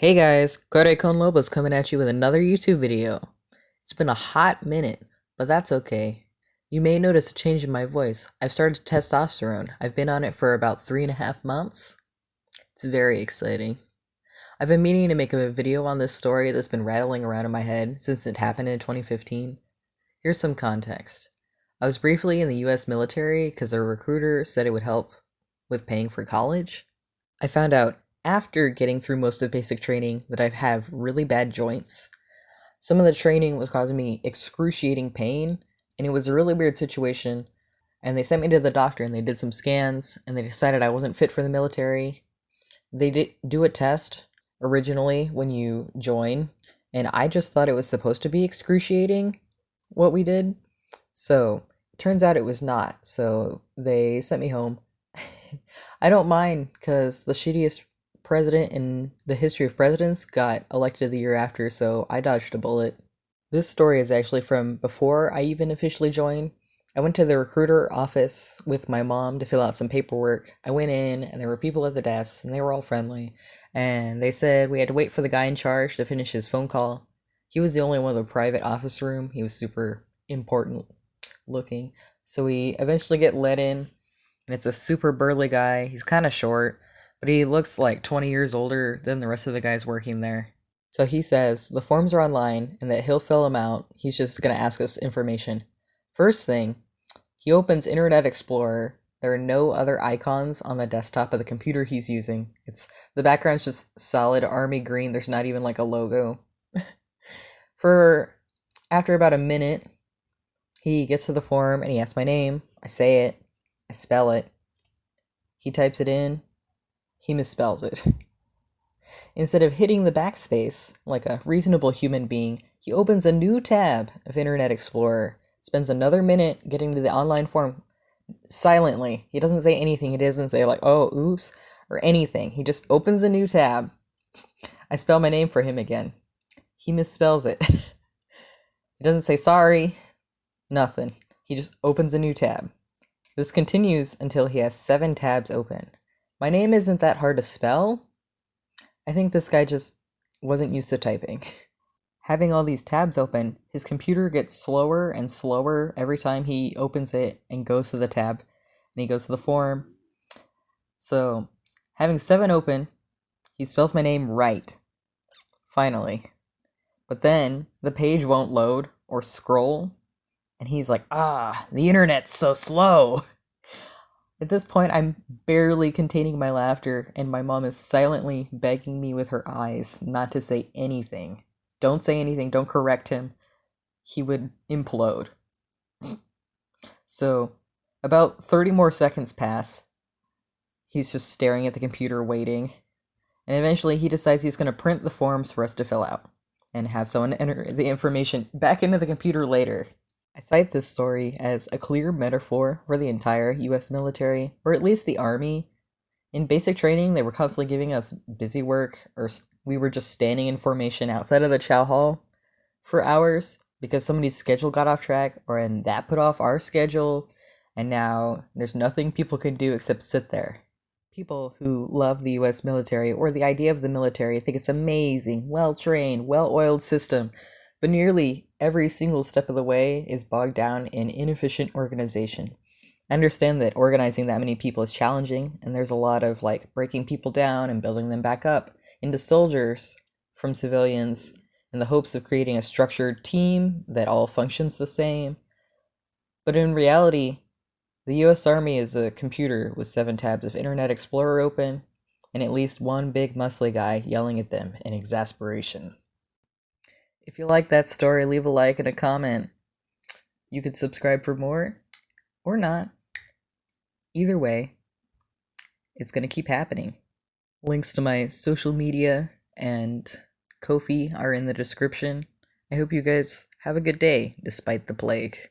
Hey guys, Corre con Lobos coming at you with another YouTube video. It's been a hot minute, but that's okay. You may notice a change in my voice. I've started testosterone. I've been on it for about 3.5 months. It's very exciting. I've been meaning to make a video on this story that's been rattling around in my head since it happened in 2015. Here's some context. I was briefly in the US military because a recruiter said it would help with paying for college. I found out after getting through most of basic training that I have really bad joints. Some of the training was causing me excruciating pain, and it was a really weird situation. And they sent me to the doctor and they did some scans and they decided I wasn't fit for the military. They did do a test originally when you join, and I just thought it was supposed to be excruciating what we did. So, turns out it was not. So, they sent me home. I don't mind because the shittiest president in the history of presidents got elected the year after, so I dodged a bullet. This story is actually from before I even officially joined. I went to the recruiter office with my mom to fill out some paperwork. I went in and there were people at the desk and they were all friendly. And they said we had to wait for the guy in charge to finish his phone call. He was the only one in the private office room. He was super important looking. So we eventually get let in, and it's a super burly guy. He's kind of short, but he looks like 20 years older than the rest of the guys working there. So he says the forms are online and that he'll fill them out. He's just going to ask us information. First thing, he opens Internet Explorer. There are no other icons on the desktop of the computer he's using. The background's just solid army green. There's not even like a logo. For after about a minute, he gets to the form and he asks my name. I say it. I spell it. He types it in. He misspells it. Instead of hitting the backspace like a reasonable human being, he opens a new tab of Internet Explorer, spends another minute getting to the online form silently. He doesn't say anything. He doesn't say like, oh, oops, or anything. He just opens a new tab. I spell my name for him again. He misspells it. He doesn't say sorry, nothing. He just opens a new tab. This continues until he has 7 tabs open. My name isn't that hard to spell. I think this guy just wasn't used to typing. Having all these tabs open, his computer gets slower and slower every time he opens it and goes to the tab, and he goes to the form. So, having 7 open, he spells my name right. Finally. But then, the page won't load or scroll, and he's like, the internet's so slow. At this point, I'm barely containing my laughter, and my mom is silently begging me with her eyes not to say anything. Don't say anything, don't correct him. He would implode. So, about 30 more seconds pass. He's just staring at the computer, waiting. And eventually, he decides he's going to print the forms for us to fill out and have someone enter the information back into the computer later. I cite this story as a clear metaphor for the entire US military, or at least the Army. In basic training, they were constantly giving us busy work, or we were just standing in formation outside of the chow hall for hours because somebody's schedule got off track, and that put off our schedule, and now there's nothing people can do except sit there. People who love the US military or the idea of the military think it's amazing, well-trained, well-oiled system, but nearly every single step of the way is bogged down in inefficient organization. I understand that organizing that many people is challenging, and there's a lot of like breaking people down and building them back up into soldiers from civilians in the hopes of creating a structured team that all functions the same. But in reality, the US Army is a computer with 7 tabs of Internet Explorer open and at least one big muscly guy yelling at them in exasperation. If you like that story, leave a like and a comment. You could subscribe for more, or not. Either way, it's going to keep happening. Links to my social media and Ko-fi are in the description. I hope you guys have a good day, despite the plague.